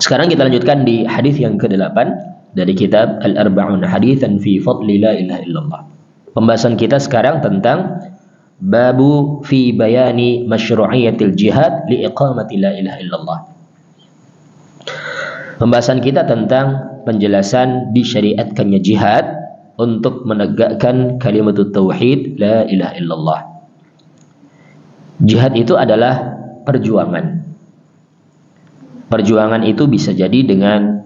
Sekarang kita lanjutkan di hadis yang ke-8 dari kitab Al-Arba'un Haditsan fi Fadli La Ilaha Illallah. Pembahasan kita sekarang tentang babu fi bayani masyru'iyatil jihad li iqamati la ilaha illallah. Pembahasan kita tentang penjelasan disyariatkannya jihad untuk menegakkan kalimat tauhid la ilaha illallah. Jihad itu adalah perjuangan. Perjuangan itu bisa jadi dengan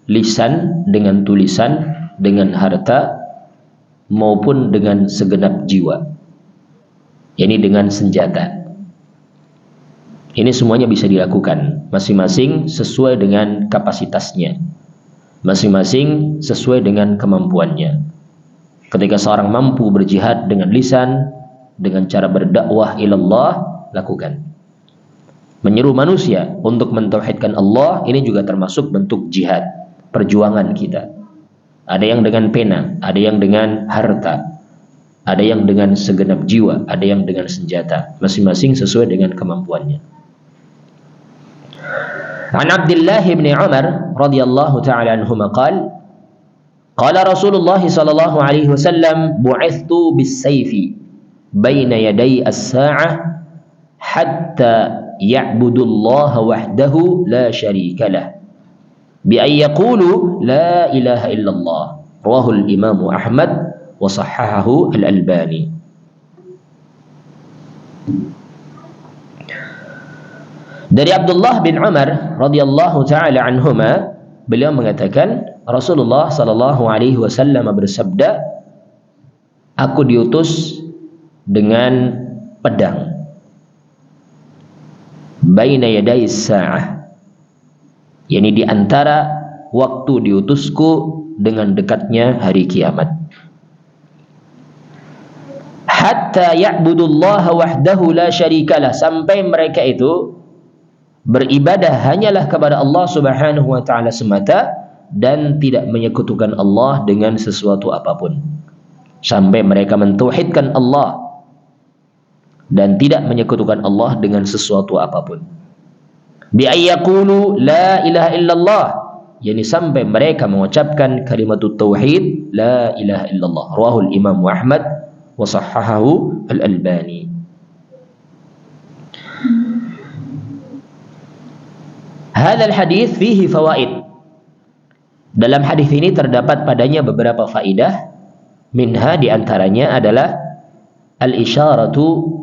lisan, dengan tulisan, dengan harta, maupun dengan segenap jiwa. Ini dengan senjata. Ini semuanya bisa dilakukan, masing-masing sesuai dengan kapasitasnya, masing-masing sesuai dengan kemampuannya. Ketika seorang mampu berjihad dengan lisan, dengan cara berdakwah ilallah, lakukan. Menyeru manusia untuk mentauhidkan Allah, ini juga termasuk bentuk jihad, perjuangan kita. Ada yang dengan pena, ada yang dengan harta, ada yang dengan segenap jiwa, ada yang dengan senjata, masing-masing sesuai dengan kemampuannya. An Abdullah bin Umar radhiyallahu ta'ala anhuma qala qala Rasulullah sallallahu alaihi wasallam bu'ithtu bis-sayfi baina yaday as-sa'ah hatta ya'budullaha wahdahu la syarika lah bi an yaqulu la ilaha illallah rawahu al-Imam Ahmad wa sahhahahu al-Albani. Dari Abdullah bin Umar radhiyallahu taala anhuma, beliau mengatakan Rasulullah sallallahu alaihi wasallam bersabda, aku diutus dengan pedang baina yaday sa'ah, yakni di antara waktu diutusku dengan dekatnya hari kiamat. Hatta ya'budullaha wahdahu la syarikalah, sampai mereka itu beribadah hanyalah kepada Allah Subhanahu wa taala semata dan tidak menyekutukan Allah dengan sesuatu apapun. Sampai mereka mentauhidkan Allah dan tidak menyekutukan Allah dengan sesuatu apapun. Bi ayyaqulu la ilaha illallah, yakni sampai mereka mengucapkan kalimat tauhid la ilaha illallah. Rawahul Imam Ahmad wa sahhahahu al-Albani. Hadzal hadis fihi fawaid. Dalam hadis ini terdapat padanya beberapa faidah. Minha, di antaranya adalah al-isyaratu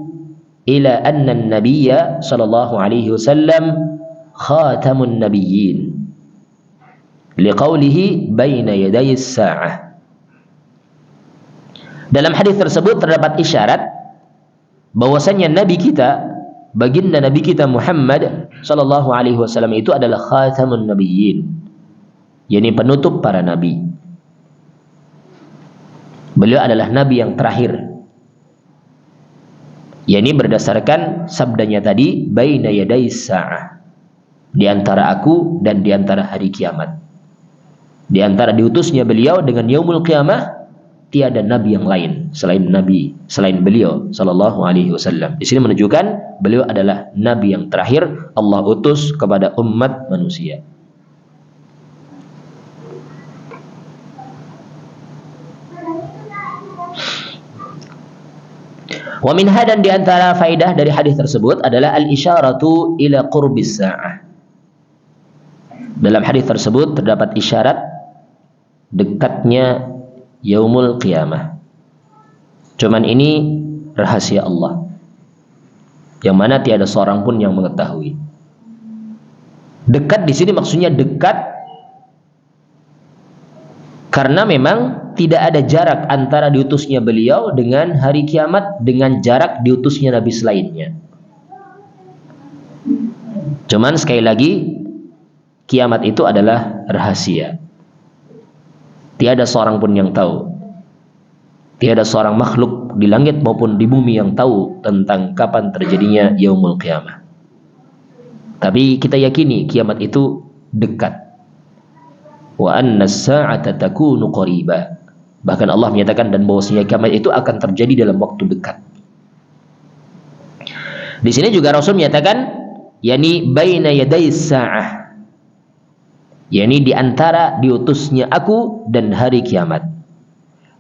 ila anna an-nabiyya sallallahu alaihi wasallam khatamun nabiyyin liqaulihi baina yaday as-sa'ah. Dalam hadis tersebut terdapat isyarat bahwasanya nabi kita, baginda Nabi kita Muhammad sallallahu alaihi wasallam itu adalah khatamun nabiyyin, yakni penutup para nabi. Beliau adalah nabi yang terakhir, yakni berdasarkan sabdanya tadi baina yaday sa'ah, di antara aku dan di antara hari kiamat. Di antara diutusnya beliau dengan yaumul qiyamah, tiada nabi yang lain selain beliau sallallahu alaihi wasallam. Di sini menunjukkan beliau adalah nabi yang terakhir Allah utus kepada umat manusia. Wa min hadan, di antara faidah dari hadis tersebut adalah al-isyaratu ila qurbis sa'ah. Dalam hadis tersebut terdapat isyarat dekatnya yaumul qiyamah. Cuman ini rahasia Allah, yang mana tiada seorang pun yang mengetahui. Dekat di sini maksudnya dekat karena memang tidak ada jarak antara diutusnya beliau dengan hari kiamat dengan jarak diutusnya nabi selainnya. Cuman sekali lagi, kiamat itu adalah rahasia. Tiada seorang pun yang tahu. Tiada seorang makhluk di langit maupun di bumi yang tahu tentang kapan terjadinya yaumul qiyamah. Tapi kita yakini kiamat itu dekat. Wa anna as-sa'ata takunu qariba. Bahkan Allah menyatakan dan bahwasanya kiamat itu akan terjadi dalam waktu dekat. Di sini juga Rasul menyatakan yani baina yaday sa'ah, yani di antara diutusnya aku dan hari kiamat.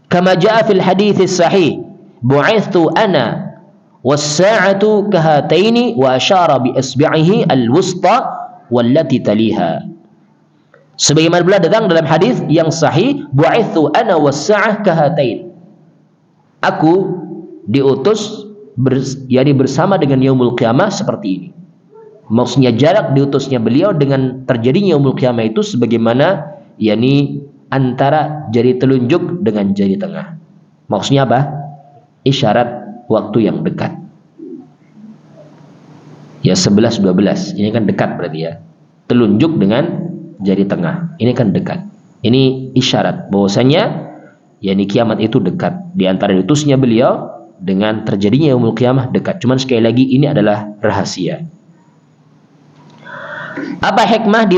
Kama jaa fil hadits sahih, bu'ithtu ana was-sa'atu kahataini wa asyara bi isbi'ihi al-wusta wallati taliha. Sebagaimana pula datang dalam hadis yang sahih, bu'ithtu ana was-sa'ah kahatain. Aku diutus yani bersama dengan yaumul qiyamah seperti ini. Maksudnya jarak diutusnya beliau dengan terjadinya yaumul qiyamah itu sebagaimana yani antara jari telunjuk dengan jari tengah. Maksudnya apa? Isyarat waktu yang dekat. Ya 11 12. Ini kan dekat berarti ya. Telunjuk dengan jari tengah. Ini kan dekat. Ini isyarat bahwasanya yani kiamat itu dekat. Di antara diutusnya beliau dengan terjadinya yaumul qiyamah dekat. Cuman sekali lagi ini adalah rahasia. Apa hikmah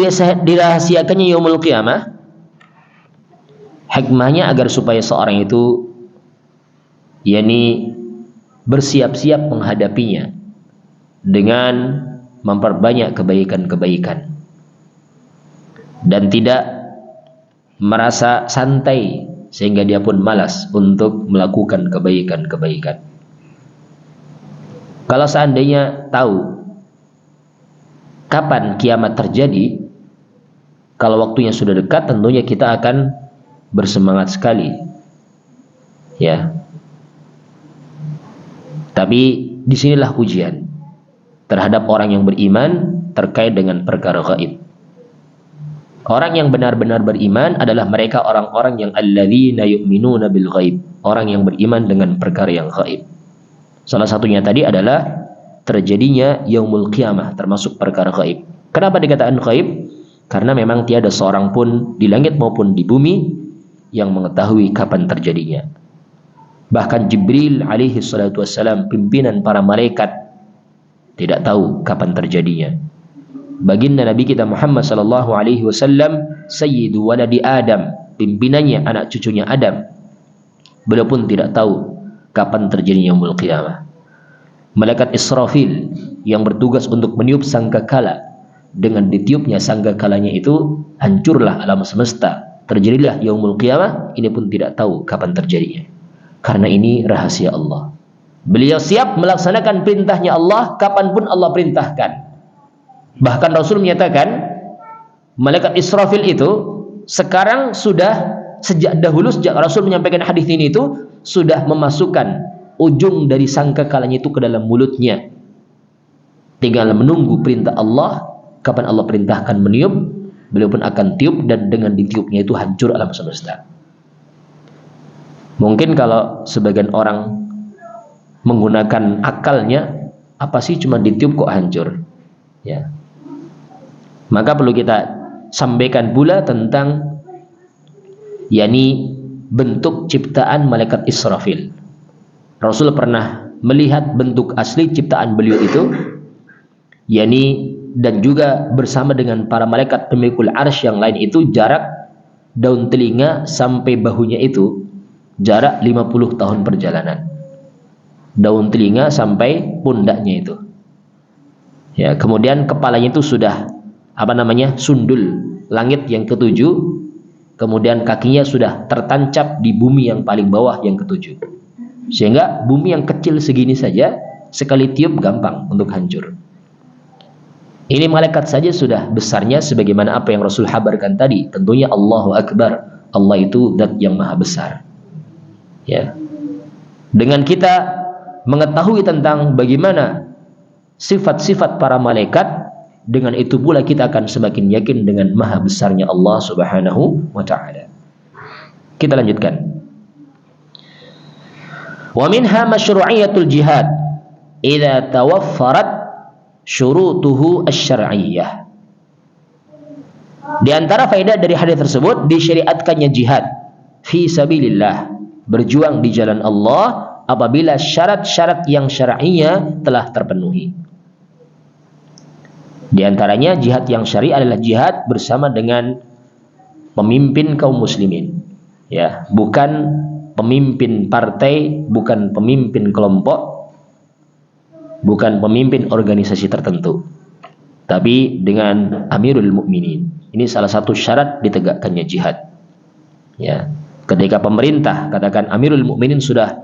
dirahasiakannya yaumul qiyamah? Hikmahnya agar supaya seorang itu yani bersiap-siap menghadapinya dengan memperbanyak kebaikan-kebaikan dan tidak merasa santai sehingga dia pun malas untuk melakukan kebaikan-kebaikan. Kalau seandainya tahu kapan kiamat terjadi, kalau waktunya sudah dekat, tentunya kita akan bersemangat sekali, ya. Tapi disinilah ujian terhadap orang yang beriman terkait dengan perkara gaib. Orang yang benar-benar beriman adalah mereka orang-orang yang alladzina yu'minuna bil ghaib, orang yang beriman dengan perkara yang gaib. Salah satunya tadi adalah terjadinya yaumul qiyamah, termasuk perkara gaib. Kenapa dikatakan gaib? Karena memang tiada seorang pun di langit maupun di bumi yang mengetahui kapan terjadinya. Bahkan Jibril alaihi salatu wassalam, pimpinan para malaikat, tidak tahu kapan terjadinya. Baginda Nabi kita Muhammad sallallahu alaihi wasallam, sayyidu waladi Adam, pimpinannya anak cucunya Adam, beliau pun tidak tahu kapan terjadinya yaumul qiyamah. Malaikat Israfil yang bertugas untuk meniup sangkakala, dengan ditiupnya sangkakalanya itu hancurlah alam semesta, terjadilah yaumul qiyamah. Ini pun tidak tahu kapan terjadinya, karena ini rahasia Allah. Beliau siap melaksanakan perintahnya Allah kapanpun Allah perintahkan. Bahkan Rasul menyatakan malaikat Israfil itu sekarang sudah, sejak dahulu, sejak Rasul menyampaikan hadis ini itu sudah memasukkan ujung dari sangkakalanya itu ke dalam mulutnya. Tinggal menunggu perintah Allah, kapan Allah perintahkan meniup, beliau pun akan tiup, dan dengan ditiupnya itu hancur alam semesta. Mungkin kalau sebagian orang menggunakan akalnya, apa sih cuma ditiup kok hancur? Ya. Maka perlu kita sampaikan pula tentang yakni bentuk ciptaan malaikat Israfil. Rasul pernah melihat bentuk asli ciptaan beliau itu, yakni dan juga bersama dengan para malaikat pemikul arsy yang lain itu, jarak daun telinga sampai bahunya itu jarak 50 tahun perjalanan. Daun telinga sampai pundaknya itu. Ya, kemudian kepalanya itu sudah sundul langit yang ketujuh, kemudian kakinya sudah tertancap di bumi yang paling bawah yang ketujuh. Sehingga bumi yang kecil segini saja sekali tiup gampang untuk hancur. Ini malaikat saja sudah besarnya sebagaimana apa yang Rasul habarkan tadi. Tentunya Allahu Akbar, Allah itu zat yang maha besar. Ya. Dengan kita mengetahui tentang bagaimana sifat-sifat para malaikat, dengan itu pula kita akan semakin yakin dengan maha besarnya Allah Subhanahu wa ta'ala. Kita lanjutkan. Wa minha masyru'iyatul jihad idza tawaffarat syurutuhu asy-syar'iyyah. Di antara faedah dari hadis tersebut, disyariatkannya jihad fi sabilillah, berjuang di jalan Allah apabila syarat-syarat yang syar'inya telah terpenuhi. Di antaranya jihad yang syar'i adalah jihad bersama dengan pemimpin kaum muslimin, ya, bukan pemimpin partai, bukan pemimpin kelompok, bukan pemimpin organisasi tertentu, tapi dengan Amirul Mukminin. Ini salah satu syarat ditegakkannya jihad. Ya, ketika pemerintah, katakan Amirul Mukminin sudah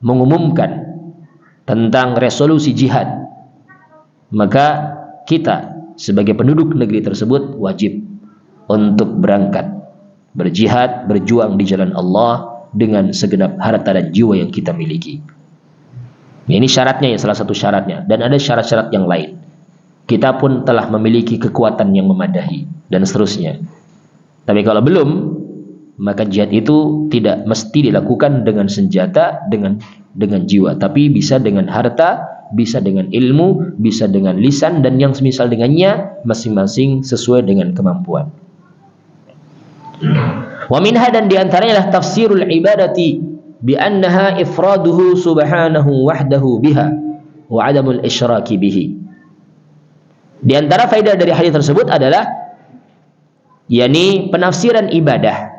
mengumumkan tentang resolusi jihad, maka kita sebagai penduduk negeri tersebut wajib untuk berangkat berjihad, berjuang di jalan Allah dengan segenap harta dan jiwa yang kita miliki. Ini syaratnya, ya, salah satu syaratnya. Dan ada syarat-syarat yang lain. Kita pun telah memiliki kekuatan yang memadai dan seterusnya. Tapi kalau belum, maka jihad itu tidak mesti dilakukan dengan senjata, dengan jiwa, tapi bisa dengan harta, bisa dengan ilmu, bisa dengan lisan, dan yang semisal dengannya, masing-masing sesuai dengan kemampuan. Wa minha, dan diantaranya adalah tafsirul ibadati bi annaha ifraduhu subhanahu wahdahu biha wa adamul isyraki bihi. Di antara faedah dari hadis tersebut adalah yakni penafsiran ibadah,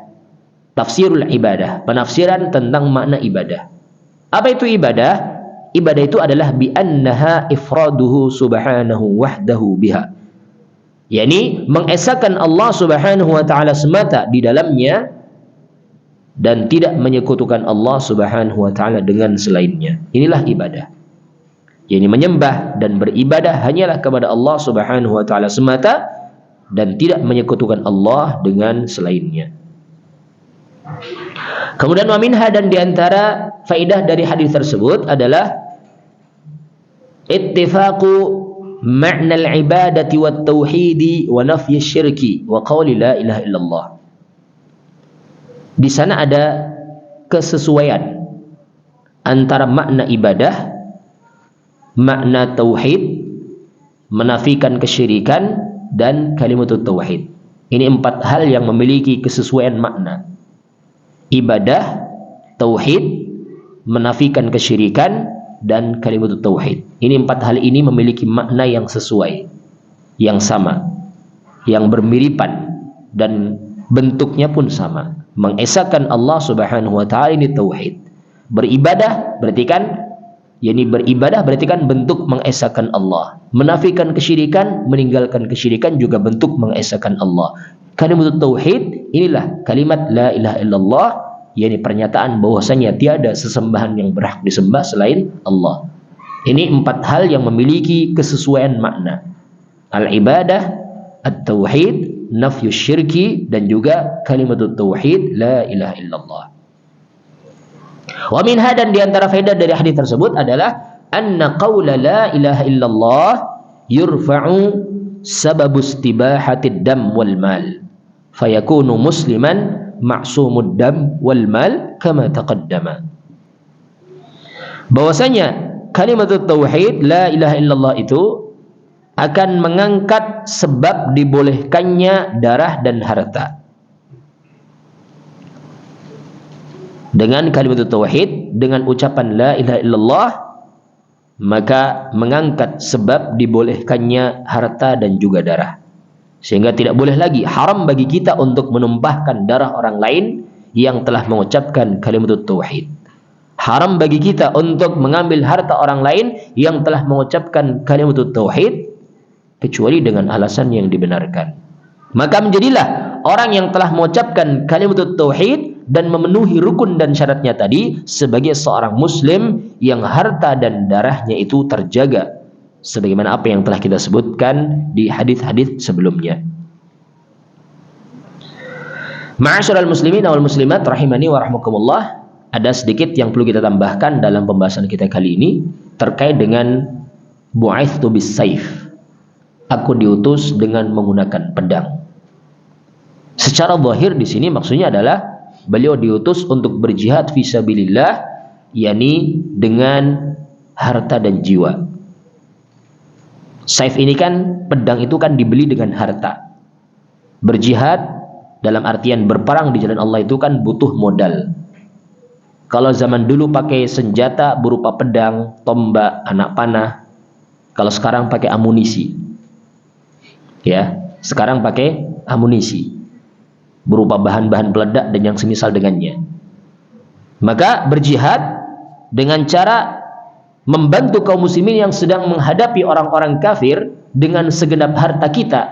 tafsirul ibadah, penafsiran tentang makna ibadah. Apa itu ibadah? Ibadah itu adalah bi annaha ifraduhu subhanahu wahdahu biha, yakni mengesahkan Allah Subhanahu wa taala semata di dalamnya dan tidak menyekutukan Allah Subhanahu wa taala dengan selainnya. Inilah ibadah. Yakni menyembah dan beribadah hanyalah kepada Allah Subhanahu wa taala semata dan tidak menyekutukan Allah dengan selainnya. Kemudian wa minha, dan diantara faidah dari hadis tersebut adalah ittifaqu ma'na al-ibadati wat tauhidi wa nafyi syirki wa qawli la ilaha illallah. Di sana ada kesesuaian antara makna ibadah, makna tauhid, menafikan kesyirikan, dan kalimat tauhid. Ini 4 hal yang memiliki kesesuaian makna. Ibadah, tauhid, menafikan kesyirikan, dan kalimat tauhid. Ini 4 hal ini memiliki makna yang sesuai, yang sama, yang bermiripan, dan bentuknya pun sama. Mengesahkan Allah Subhanahu wa taala, ini tauhid. Beribadah berarti kan, yakni beribadah berarti kan bentuk mengesahkan Allah. Menafikan kesyirikan, meninggalkan kesyirikan juga bentuk mengesahkan Allah. Kalimat tauhid inilah kalimat la ilaha illallah, yakni pernyataan bahwasanya tiada sesembahan yang berhak disembah selain Allah. Ini 4 hal yang memiliki kesesuaian makna. Al-ibadah, at-tauhid, nafyu syirki, dan juga kalimat tauhid la ilaha illallah. Wa minha, dan diantara faedah dari hadis tersebut adalah anna qawla la ilaha illallah yurfa'u sababu istibahatid dam wal mal fayakunu musliman ma'sumud dam wal mal kama taqaddama. Bahwasanya kalimat tauhid la ilaha illallah itu akan mengangkat sebab dibolehkannya darah dan harta. Dengan kalimat tauhid, dengan ucapan la ilaha illallah, maka mengangkat sebab dibolehkannya harta dan juga darah. Sehingga tidak boleh lagi, haram bagi kita untuk menumpahkan darah orang lain yang telah mengucapkan kalimat tauhid. Haram bagi kita untuk mengambil harta orang lain yang telah mengucapkan kalimat tauhid, kecuali dengan alasan yang dibenarkan. Maka menjadilah orang yang telah mengucapkan kalimat tauhid dan memenuhi rukun dan syaratnya tadi sebagai seorang muslim yang harta dan darahnya itu terjaga, sebagaimana apa yang telah kita sebutkan di hadis-hadis sebelumnya. Ma'asyiral muslimin wal muslimat rahimani wa rahmakumullah, ada sedikit yang perlu kita tambahkan dalam pembahasan kita kali ini terkait dengan bu'aitsu bis-saif. Aku diutus dengan menggunakan pedang. Secara zahir di sini maksudnya adalah beliau diutus untuk berjihad fisabilillah, yakni dengan harta dan jiwa. Saif ini kan, pedang itu kan dibeli dengan harta. Berjihad dalam artian berperang di jalan Allah itu kan butuh modal. Kalau zaman dulu pakai senjata berupa pedang, tombak, anak panah. Kalau sekarang pakai amunisi. Ya, sekarang pakai amunisi berupa bahan-bahan peledak dan yang semisal dengannya. Maka berjihad dengan cara membantu kaum muslimin yang sedang menghadapi orang-orang kafir dengan segenap harta kita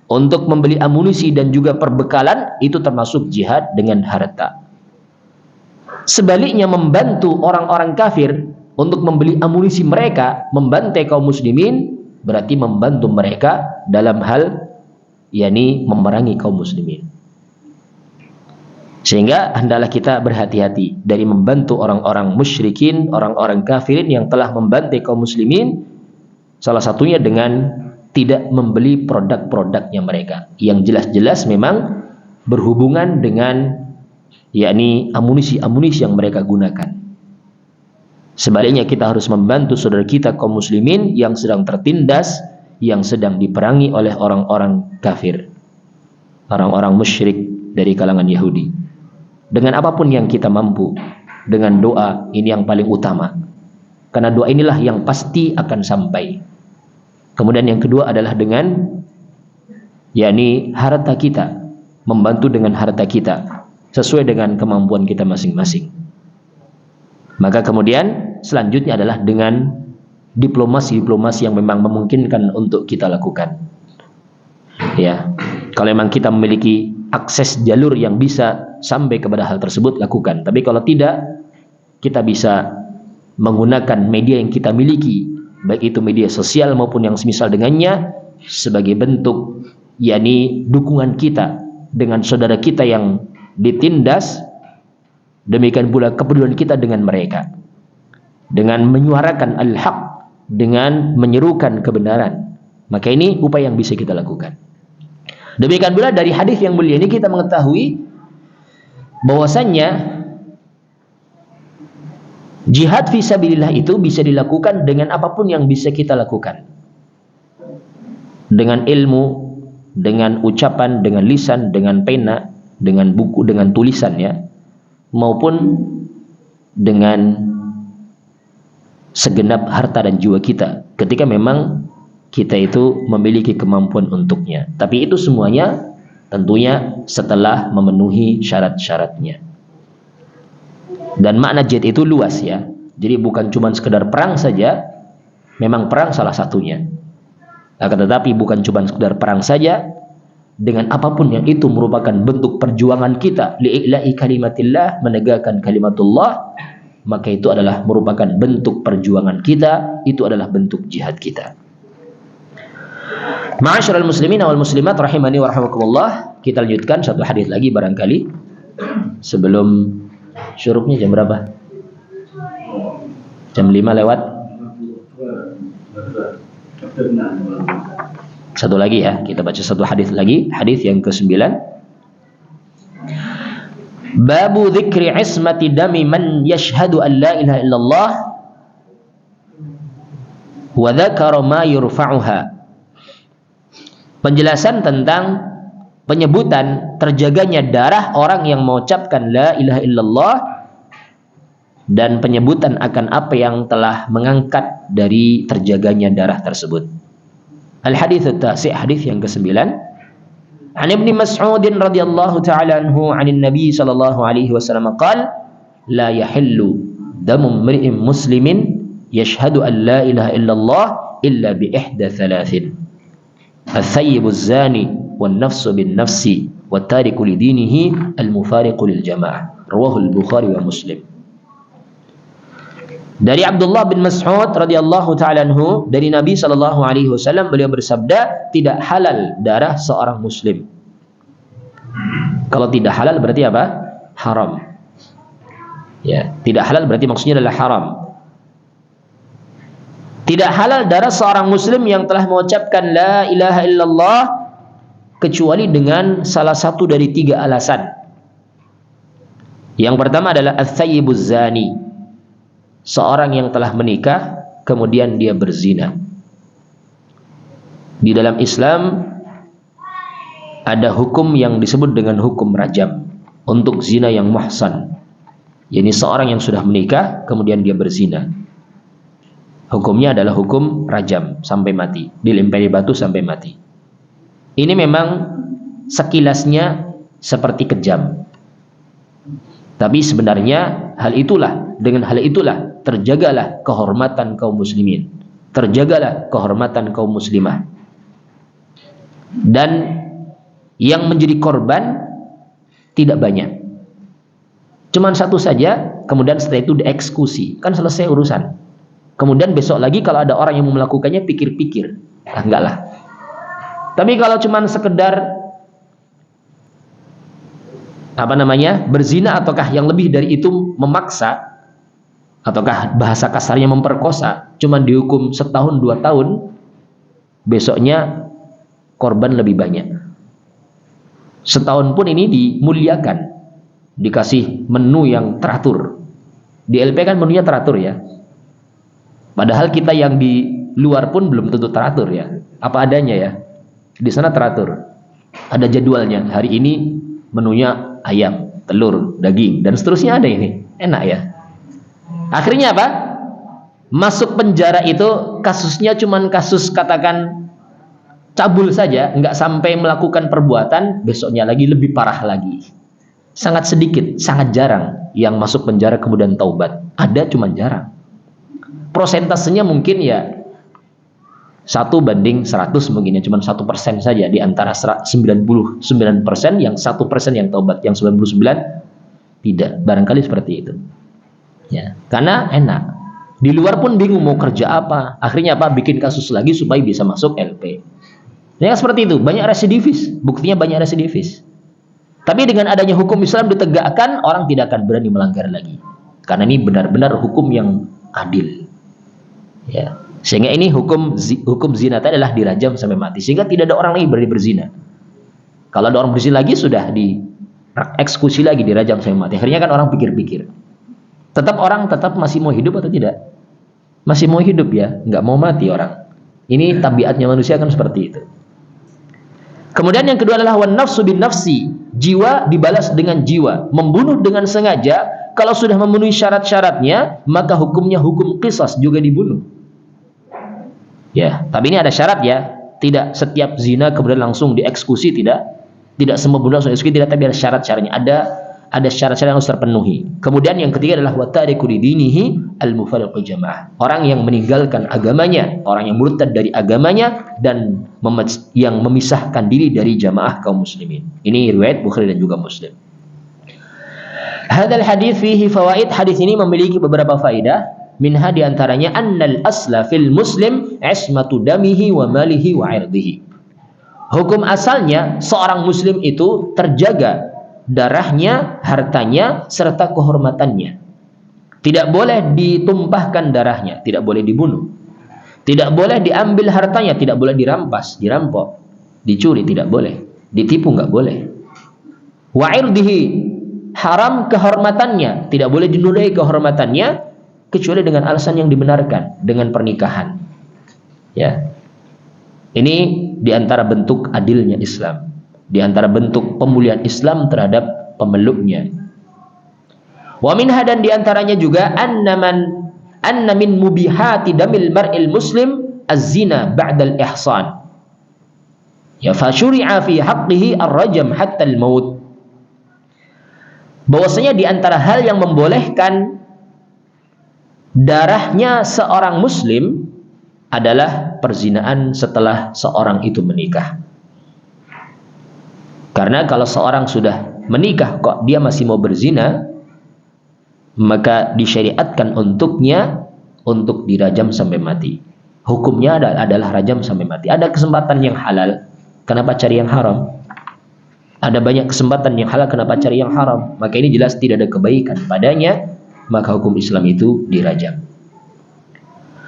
untuk membeli amunisi dan juga perbekalan, itu termasuk jihad dengan harta. Sebaliknya, membantu orang-orang kafir untuk membeli amunisi mereka, membantai kaum muslimin, berarti membantu mereka dalam hal yakni memerangi kaum muslimin. Sehingga hendaklah kita berhati-hati dari membantu orang-orang musyrikin, orang-orang kafirin yang telah membantai kaum muslimin, salah satunya dengan tidak membeli produk-produknya mereka yang jelas-jelas memang berhubungan dengan yakni amunisi-amunisi yang mereka gunakan. Sebaliknya, kita harus membantu saudara kita kaum muslimin yang sedang tertindas, yang sedang diperangi oleh orang-orang kafir, orang-orang musyrik dari kalangan Yahudi. Dengan apapun yang kita mampu, dengan doa ini yang paling utama, karena doa inilah yang pasti akan sampai. Kemudian yang kedua adalah dengan yakni harta kita, membantu dengan harta kita sesuai dengan kemampuan kita masing-masing. Maka kemudian selanjutnya adalah dengan diplomasi yang memang memungkinkan untuk kita lakukan. Ya, kalau memang kita memiliki akses jalur yang bisa sampai kepada hal tersebut, lakukan. Tapi kalau tidak, kita bisa menggunakan media yang kita miliki, baik itu media sosial maupun yang semisal dengannya, sebagai bentuk yakni dukungan kita dengan saudara kita yang ditindas. Demikian pula kepedulian kita dengan mereka, dengan menyuarakan al-haq, dengan menyerukan kebenaran. Maka ini upaya yang bisa kita lakukan. Demikian pula dari hadis yang mulia ini kita mengetahui bahwasannya jihad fisabilillah itu bisa dilakukan dengan apapun yang bisa kita lakukan. Dengan ilmu, dengan ucapan, dengan lisan, dengan pena, dengan buku, dengan tulisannya, maupun dengan segenap harta dan jiwa kita ketika memang kita itu memiliki kemampuan untuknya. Tapi itu semuanya tentunya setelah memenuhi syarat-syaratnya. Dan makna jihad itu luas ya. Jadi bukan cuma sekedar perang saja, memang perang salah satunya. Akan tetapi bukan cuma sekedar perang saja, dengan apapun yang itu merupakan bentuk perjuangan kita li'ila'i kalimatillah, menegakkan kalimatullah, maka itu adalah merupakan bentuk perjuangan kita, itu adalah bentuk jihad kita. Ma'asyiral muslimin wal muslimat rahimani wa rahimakumullah, kita lanjutkan satu hadis lagi barangkali sebelum syuruknya. Jam berapa? Jam 5 lewat. Satu lagi ya, kita baca satu hadis lagi, hadis yang ke-9. Babu dzikri ismati dami man yashhadu an la ilaha illallah wa dzakara ma yurfa'uha. Penjelasan tentang penyebutan terjaganya darah orang yang mengucapkan la ilaha illallah dan penyebutan akan apa yang telah mengangkat dari terjaganya darah tersebut. Al-hadits at-tasi', hadis yang ke-9. An Ibnu Mas'ud radhiyallahu ta'ala anhu 'anil Nabi sallallahu alaihi wasallam qala la yahillu damu imri'in muslimin yashhadu an la ilaha illallah illa bi ihda thalathin. Al-thayyibu az-zani wan nafsu bin nafsi wat tariku li dinihi al-mufariqu lil jamaah. Rawahu al-Bukhari wa Muslim. Dari Abdullah bin Mas'ud radhiyallahu ta'ala anhu, dari Nabi sallallahu alaihi wasallam, beliau bersabda, tidak halal darah seorang muslim. Kalau tidak halal berarti apa? Haram. Ya, tidak halal berarti maksudnya adalah haram. Tidak halal darah seorang muslim yang telah mengucapkan la ilaha illallah kecuali dengan salah satu dari 3 alasan. Yang pertama adalah ats-tsayyibuz zani, seorang yang telah menikah kemudian dia berzina. Di dalam Islam ada hukum yang disebut dengan hukum rajam untuk zina yang muhsan. Yani seorang yang sudah menikah kemudian dia berzina, hukumnya adalah hukum rajam sampai mati, dilempari batu sampai mati. Ini memang sekilasnya seperti kejam, Tapi sebenarnya dengan hal itulah terjagalah kehormatan kaum muslimin, terjagalah kehormatan kaum muslimah. Dan yang menjadi korban tidak banyak, cuman satu saja, kemudian setelah itu dieksekusi, kan selesai urusan. Kemudian besok lagi kalau ada orang yang mau melakukannya, pikir-pikir, enggak lah. Tapi kalau cuman sekedar berzina, ataukah yang lebih dari itu memaksa, ataukah bahasa kasarnya memperkosa, cuman dihukum 1-2 tahun, besoknya korban lebih banyak. Setahun pun ini dimuliakan, dikasih menu yang teratur. Di LP kan menunya teratur ya, padahal kita yang di luar pun belum tentu teratur ya, apa adanya ya. Di sana teratur, ada jadwalnya, hari ini menunya ayam, telur, daging, dan seterusnya ada. Ini enak ya. Akhirnya apa? Masuk penjara itu kasusnya cuman kasus katakan cabul saja, nggak sampai melakukan perbuatan, besoknya lagi lebih parah lagi. Sangat sedikit, sangat jarang yang masuk penjara kemudian taubat. Ada, cuman jarang. Prosentasenya mungkin ya 1:100 mungkin ya, cuman 1% saja di antara 99% yang 1% yang taubat, yang 99 tidak. Barangkali seperti itu. Ya, karena enak. Di luar pun bingung mau kerja apa. Akhirnya apa? Bikin kasus lagi supaya bisa masuk LP. Ya seperti itu. Banyak residivis. Buktinya banyak residivis. Tapi dengan adanya hukum Islam ditegakkan, orang tidak akan berani melanggar lagi. Karena ini benar-benar hukum yang adil. Ya. Sehingga ini hukum zina tadi adalah dirajam sampai mati. Sehingga tidak ada orang lagi berani berzina. Kalau ada orang berzina lagi, sudah dieksekusi lagi, dirajam sampai mati. Akhirnya kan orang pikir-pikir. Orang tetap masih mau hidup atau tidak? Masih mau hidup ya, nggak mau mati orang. Ini tabiatnya manusia kan seperti itu. Kemudian yang kedua adalah wan nafsu bin nafsi, jiwa dibalas dengan jiwa. Membunuh dengan sengaja, kalau sudah memenuhi syarat-syaratnya, maka hukumnya hukum qisas, juga dibunuh. Ya, tapi ini ada syarat ya. Tidak setiap zina kemudian langsung dieksekusi, tidak. Tidak semua bunuh langsung dieksekusi, tidak, tapi ada syarat-syaratnya. Ada syarat-syarat yang harus terpenuhi. Kemudian yang ketiga adalah wa tariku lidinihi al-mufariqu jamaah. Orang yang meninggalkan agamanya, orang yang murtad dari agamanya dan yang memisahkan diri dari jamaah kaum muslimin. Ini riwayat Bukhari dan juga Muslim. Hadzal hadits fihi fawaid. Hadis ini memiliki beberapa faedah. Minha diantaranya annal asla fil muslim ismatu damihi wa malihi wa irdihi. Hukum asalnya seorang muslim itu terjaga darahnya, hartanya, serta kehormatannya. Tidak boleh ditumpahkan darahnya, tidak boleh dibunuh. Tidak boleh diambil hartanya, tidak boleh dirampas, dirampok, dicuri, tidak boleh. Ditipu nggak boleh. Wa irdihi, haram kehormatannya, tidak boleh dinodai kehormatannya kecuali dengan alasan yang dibenarkan, dengan pernikahan. Ya. Ini diantara bentuk adilnya Islam. Di antara bentuk pemulihan Islam terhadap pemeluknya. Wa minha, dan diantaranya juga anna min mubihati damil mar'il muslim az-zina ba'dal ihsan. Ya fa syuri'a fi haqqihi ar-rajam hatta al-maut. Bahwasanya di antara hal yang membolehkan darahnya seorang muslim adalah perzinaan setelah seorang itu menikah. Karena kalau seorang sudah menikah kok dia masih mau berzina, maka disyariatkan untuknya untuk dirajam sampai mati. Hukumnya adalah rajam sampai mati. Ada kesempatan yang halal, kenapa cari yang haram? Ada banyak kesempatan yang halal, kenapa cari yang haram? Maka ini jelas tidak ada kebaikan padanya, maka hukum Islam itu dirajam.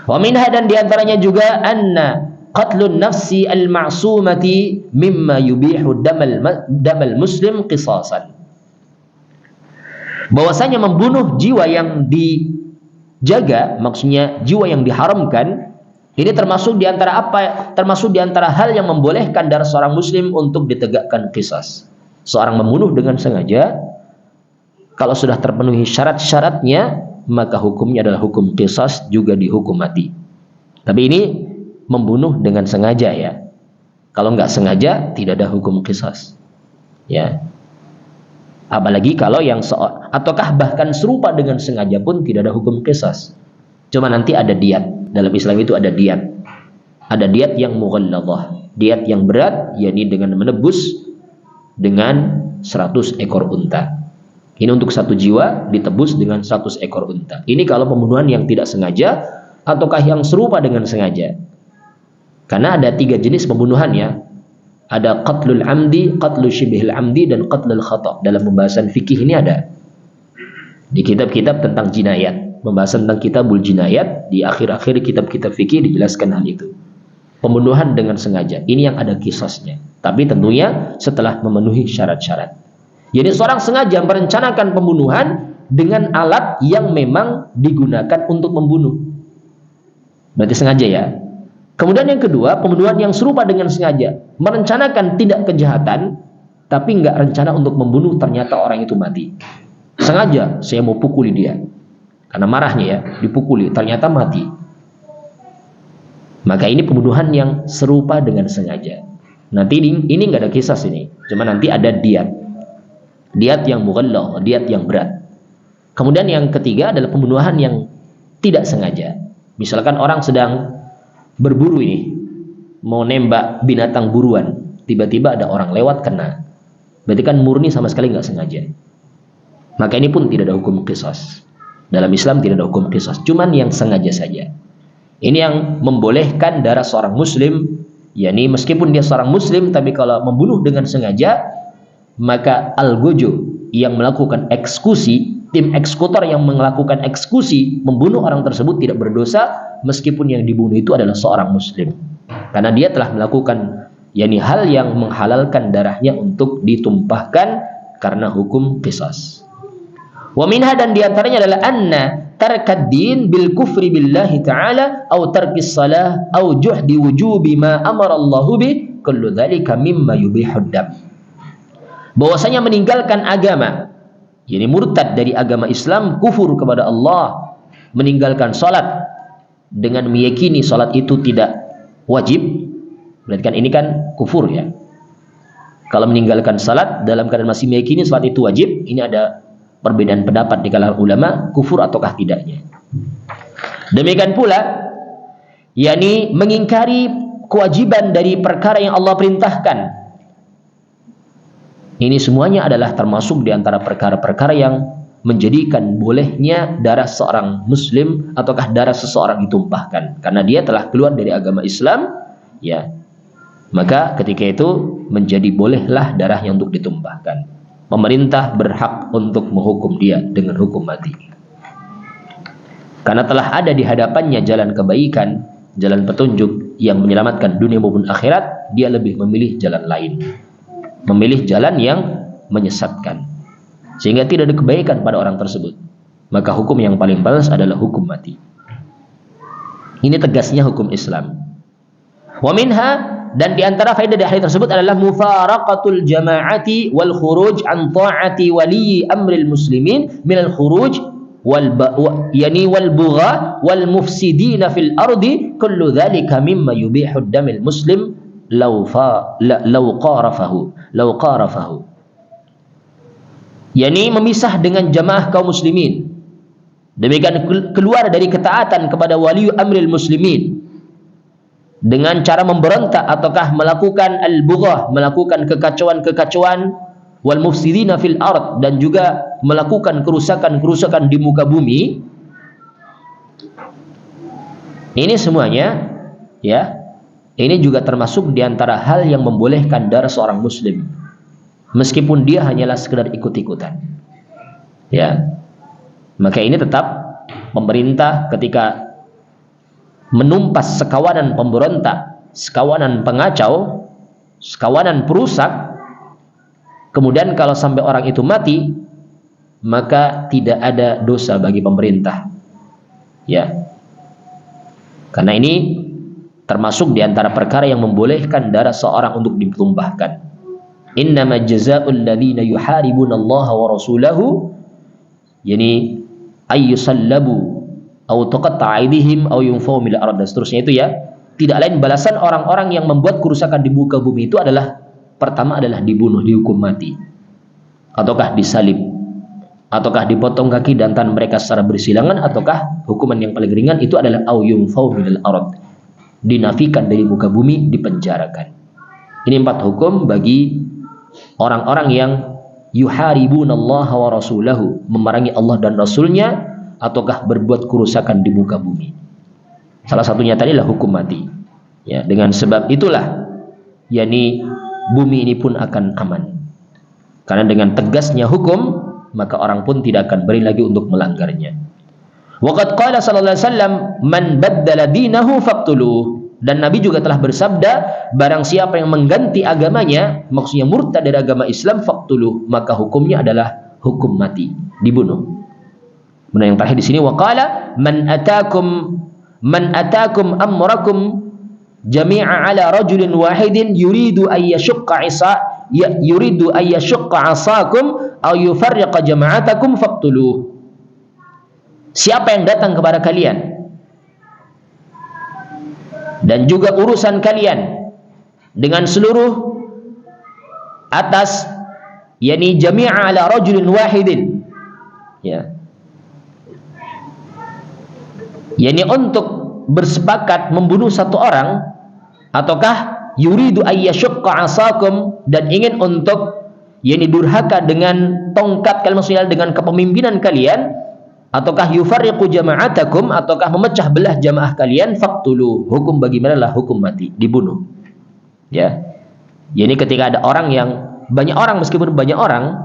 Wa minha, dan diantaranya juga anna qatlun nafsi al-ma'sumati mimma yubihu damal muslim qisasan. Bahwasanya membunuh jiwa yang dijaga, maksudnya jiwa yang diharamkan, ini termasuk di antara hal yang membolehkan darah seorang muslim untuk ditegakkan qisas. Seorang membunuh dengan sengaja, kalau sudah terpenuhi syarat-syaratnya, maka hukumnya adalah hukum qisas, juga dihukum mati. Tapi ini membunuh dengan sengaja ya. Kalau nggak sengaja tidak ada hukum qisas. Ya. Apalagi kalau yang ataukah bahkan serupa dengan sengaja pun tidak ada hukum qisas. Cuma nanti ada diat. Dalam Islam itu ada diat. Ada diat yang mughalladhah, diat yang berat, yakni dengan menebus dengan 100 ekor unta. Ini untuk 1 jiwa ditebus dengan 100 ekor unta. Ini kalau pembunuhan yang tidak sengaja ataukah yang serupa dengan sengaja. Karena ada 3 jenis pembunuhan ya. Ada qatlul amdi, qatlu syibhil amdi, dan qatlul khata'. Dalam pembahasan fikih ini ada. Di kitab-kitab tentang jinayat, pembahasan tentang kitabul jinayat, di akhir-akhir kitab-kitab fikih dijelaskan hal itu. Pembunuhan dengan sengaja, ini yang ada qisasnya. Tapi tentunya setelah memenuhi syarat-syarat. Jadi seorang sengaja merencanakan pembunuhan dengan alat yang memang digunakan untuk membunuh. Berarti sengaja ya. Kemudian yang kedua, pembunuhan yang serupa dengan sengaja. Merencanakan tindak kejahatan, tapi nggak rencana untuk membunuh, ternyata orang itu mati. Sengaja, saya mau pukuli dia. Karena marahnya ya, dipukuli, ternyata mati. Maka ini pembunuhan yang serupa dengan sengaja. Nanti ini nggak ada kisah ini. Cuma nanti ada diat. Diat yang mughalladh, diat yang berat. Kemudian yang ketiga adalah pembunuhan yang tidak sengaja. Misalkan orang sedang berburu ini, mau nembak binatang buruan, tiba-tiba ada orang lewat kena. Berarti kan murni sama sekali nggak sengaja. Maka ini pun tidak ada hukum qisas. Dalam Islam tidak ada hukum qisas, cuman yang sengaja saja. Ini yang membolehkan darah seorang muslim, yakni meskipun dia seorang muslim, tapi kalau membunuh dengan sengaja, maka al-gojo yang melakukan eksekusi, tim eksekutor yang melakukan eksekusi membunuh orang tersebut tidak berdosa, meskipun yang dibunuh itu adalah seorang muslim, karena dia telah melakukan yakni hal yang menghalalkan darahnya untuk ditumpahkan karena hukum qisas. Wa minha, dan diantaranya adalah anna tarkad din bil kufri billahi ta'ala au tarkis salah au juhdi wujubi ma amara Allahu bi, kullu dzalika mimma yubihud dam. Bahwasanya meninggalkan agama, yakni murtad dari agama Islam, kufur kepada Allah, meninggalkan salat dengan meyakini salat itu tidak wajib, berarti kan ini kan kufur ya. Kalau meninggalkan salat dalam keadaan masih meyakini salat itu wajib, ini ada perbedaan pendapat di kalangan ulama, kufur ataukah tidaknya. Demikian pula yakni mengingkari kewajiban dari perkara yang Allah perintahkan. Ini semuanya adalah termasuk di antara perkara-perkara yang menjadikan bolehnya darah seorang muslim ataukah darah seseorang ditumpahkan karena dia telah keluar dari agama Islam ya. Maka ketika itu menjadi bolehlah darahnya untuk ditumpahkan. Pemerintah berhak untuk menghukum dia dengan hukum mati. Karena telah ada di hadapannya jalan kebaikan, jalan petunjuk yang menyelamatkan dunia maupun akhirat, dia lebih memilih jalan lain. Memilih jalan yang menyesatkan, sehingga tidak ada kebaikan pada orang tersebut. Maka hukum yang paling balas adalah hukum mati. Ini tegasnya hukum Islam. Wa minha, dan diantara faedah dari hadis tersebut adalah mufaraqatul jama'ati wal khuruj an ta'ati wali amril muslimin minal khuruj wal bugha wal mufsidina fil ardi, kullu dhalika mimma yubihud damil muslim law qarafahu. Yani memisah dengan jamaah kaum muslimin, demikian keluar dari ketaatan kepada wali amril muslimin dengan cara memberontak ataukah melakukan al-bughah, melakukan kekacauan-kekacauan, wal mufsidina fil ard, dan juga melakukan kerusakan-kerusakan di muka bumi. Ini semuanya ya, ini juga termasuk di antara hal yang membolehkan darah seorang muslim, meskipun dia hanyalah sekedar ikut-ikutan. Ya. Maka ini tetap pemerintah ketika menumpas sekawanan pemberontak, sekawanan pengacau, sekawanan perusak, kemudian kalau sampai orang itu mati, maka tidak ada dosa bagi pemerintah. Ya. Karena ini termasuk di antara perkara yang membolehkan darah seorang untuk ditumpahkan. Innama jazaa'ul ladzina yuharibuna Allah wa rasulahu, yani ayyusallabu aw tuqatta'a aydihim aw yunfaw mil ard, dan seterusnya itu ya. Tidak lain balasan orang-orang yang membuat kerusakan di muka bumi itu adalah pertama adalah dibunuh, dihukum mati. ataukah disalib, ataukah dipotong kaki dan tangan mereka secara bersilangan, ataukah hukuman yang paling ringan itu adalah au yunfau minal ard, dinafikan dari muka bumi, dipenjarakan. Ini 4 hukum bagi orang-orang yang yuharibunallaha wa rasulahu, memerangi Allah dan Rasulnya, ataukah berbuat kerusakan di muka bumi. Salah satunya tadi adalah hukum mati. Ya, dengan sebab itulah yakni bumi ini pun akan aman. Karena dengan tegasnya hukum, maka orang pun tidak akan berani lagi untuk melanggarnya. Waqad qala sallallahu alaihi wasallam, man baddala dinahu faqtuluh. Dan Nabi juga telah bersabda, barang siapa yang mengganti agamanya, maksudnya murtad dari agama Islam, faqtuluh, maka hukumnya adalah hukum mati, dibunuh. Kemudian yang terakhir di sini, waqala man atakum amrakum jami'a ala rajulin wahidin yuridu ayyashqa asakum aw yufarriqa jama'atakum faqtuluh. Siapa yang datang kepada kalian dan juga urusan kalian dengan seluruh atas, yakni jami'a ala rajulin wahidin, ya, yakni untuk bersepakat membunuh satu orang, ataukah yuridu ayyashqa asakum, dan ingin untuk yakni durhaka dengan tongkat kalian, maksudnya dengan kepemimpinan kalian, ataukah yufarriqu jama'atakum, ataukah memecah belah jamaah kalian, faqtulu, hukum bagi mereka adalah hukum mati, dibunuh. Ya. Yakni ketika ada orang yang banyak orang, meskipun banyak orang,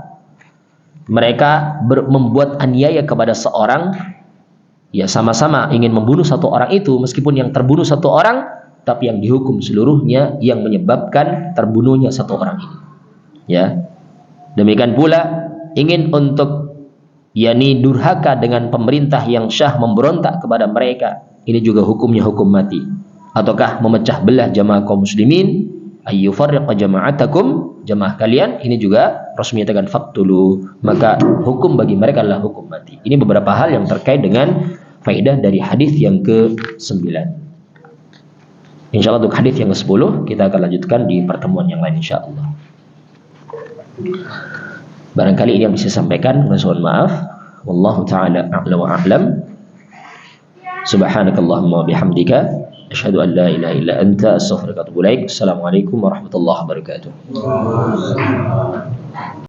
mereka membuat aniaya kepada seorang, ya sama-sama ingin membunuh satu orang itu, meskipun yang terbunuh satu orang, tapi yang dihukum seluruhnya yang menyebabkan terbunuhnya satu orang ini. Ya. Demikian pula ingin untuk yakni durhaka dengan pemerintah yang syah, memberontak kepada mereka, ini juga hukumnya hukum mati. Ataukah memecah belah jamaah kaum muslimin, ayyufarriqa jama'atakum, jamaah kalian, ini juga Rasul menyatakan faqtulu, maka hukum bagi mereka adalah hukum mati. Ini beberapa hal yang terkait dengan faedah dari hadis yang ke-9. Insyaallah untuk hadis yang ke-10 kita akan lanjutkan di pertemuan yang lain insyaallah. Barangkali ini yang bisa sampaikan, mohon maaf. Wallahu taala a'la wa a'lam. Subhanakallahumma wa bihamdika asyhadu an la ilaha illa anta astaghfiruka wa atubu ilaik. Assalamualaikum warahmatullahi wabarakatuh.